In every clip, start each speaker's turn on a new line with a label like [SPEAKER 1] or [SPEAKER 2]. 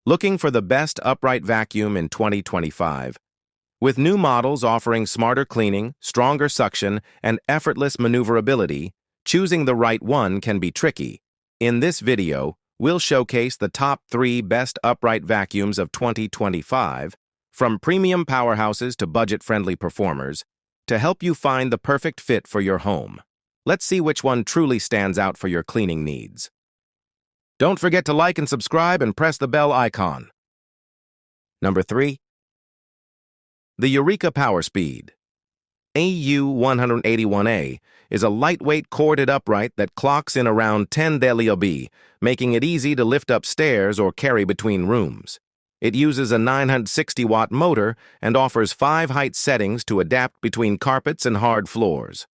[SPEAKER 1] Looking for the best upright vacuum in 2025? With new models offering smarter cleaning, stronger suction, and effortless maneuverability, choosing the right one can be tricky. In this video, we'll showcase the top 3 best upright vacuums of 2025, from premium powerhouses to budget-friendly performers, to help you find the perfect fit for your home. Let's see which one truly stands out for your cleaning needs. Don't forget to like and subscribe and press the bell icon. Number 3. The Eureka PowerSpeed. AU181A is a lightweight corded upright that clocks in around 10 lb, making it easy to lift up stairs or carry between rooms. It uses a 960-watt motor and offers 5 height settings to adapt between carpets and hard floors.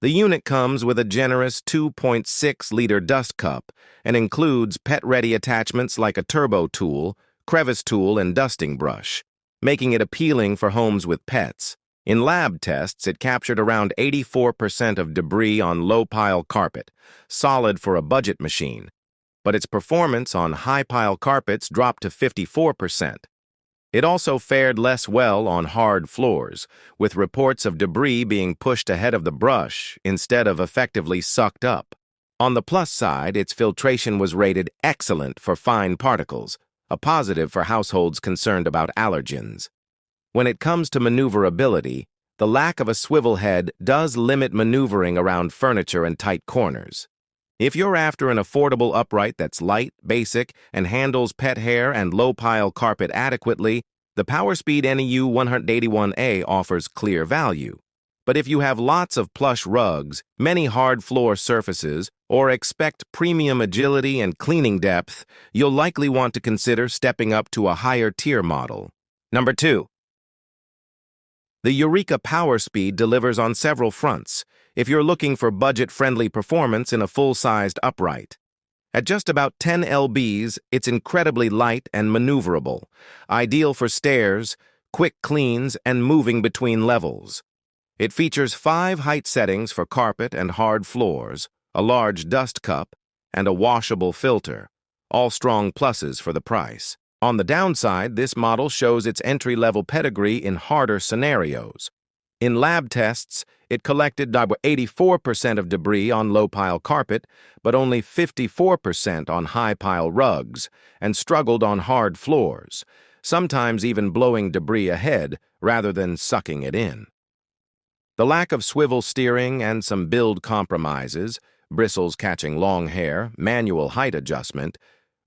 [SPEAKER 1] The unit comes with a generous 2.6-liter dust cup and includes pet-ready attachments like a turbo tool, crevice tool, and dusting brush, making it appealing for homes with pets. In lab tests, it captured around 84% of debris on low-pile carpet, solid for a budget machine, but its performance on high-pile carpets dropped to 54%. It also fared less well on hard floors, with reports of debris being pushed ahead of the brush instead of effectively sucked up. On the plus side, its filtration was rated excellent for fine particles, a positive for households concerned about allergens. When it comes to maneuverability, the lack of a swivel head does limit maneuvering around furniture and tight corners. If you're after an affordable upright that's light, basic, and handles pet hair and low-pile carpet adequately, the PowerSpeed AU181A offers clear value. But if you have lots of plush rugs, many hard floor surfaces, or expect premium agility and cleaning depth, you'll likely want to consider stepping up to a higher-tier model. Number 2. The Eureka PowerSpeed delivers on several fronts if you're looking for budget-friendly performance in a full-sized upright. At just about 10 lbs, it's incredibly light and maneuverable, ideal for stairs, quick cleans, and moving between levels. It features 5 height settings for carpet and hard floors, a large dust cup, and a washable filter, all strong pluses for the price. On the downside, this model shows its entry-level pedigree in harder scenarios. In lab tests, it collected 84% of debris on low-pile carpet, but only 54% on high-pile rugs, and struggled on hard floors, sometimes even blowing debris ahead rather than sucking it in. The lack of swivel steering and some build compromises, bristles catching long hair, manual height adjustment,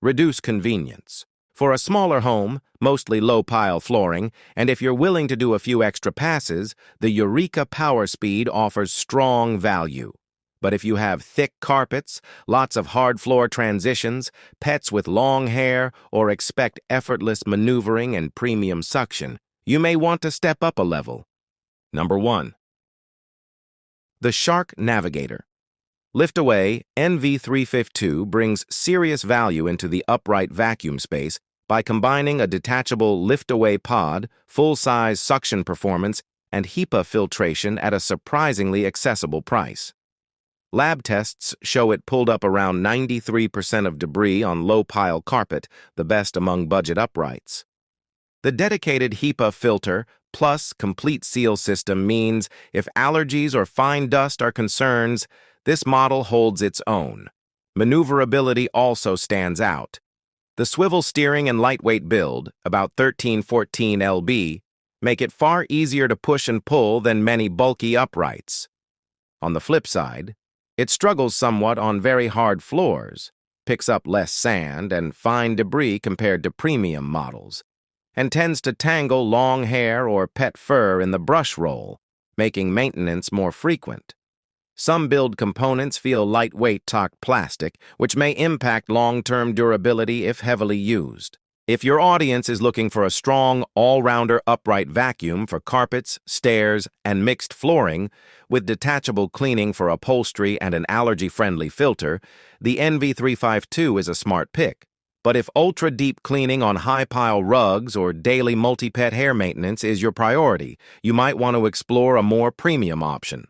[SPEAKER 1] reduce convenience. For a smaller home, mostly low-pile flooring, and if you're willing to do a few extra passes, the Eureka PowerSpeed offers strong value. But if you have thick carpets, lots of hard floor transitions, pets with long hair, or expect effortless maneuvering and premium suction, you may want to step up a level. Number 1. The Shark Navigator. Liftaway NV352 brings serious value into the upright vacuum space by combining a detachable liftaway pod, full-size suction performance, and HEPA filtration at a surprisingly accessible price. Lab tests show it pulled up around 93% of debris on low-pile carpet, the best among budget uprights. The dedicated HEPA filter plus complete seal system means if allergies or fine dust are concerns, this model holds its own. Maneuverability also stands out. The swivel steering and lightweight build, about 13-14 lb, make it far easier to push and pull than many bulky uprights. On the flip side, it struggles somewhat on very hard floors, picks up less sand and fine debris compared to premium models, and tends to tangle long hair or pet fur in the brush roll, making maintenance more frequent. Some build components feel lightweight talc plastic, which may impact long-term durability if heavily used. If your audience is looking for a strong, all-rounder upright vacuum for carpets, stairs, and mixed flooring, with detachable cleaning for upholstery and an allergy-friendly filter, the NV352 is a smart pick. But if ultra-deep cleaning on high-pile rugs or daily multi-pet hair maintenance is your priority, you might want to explore a more premium option.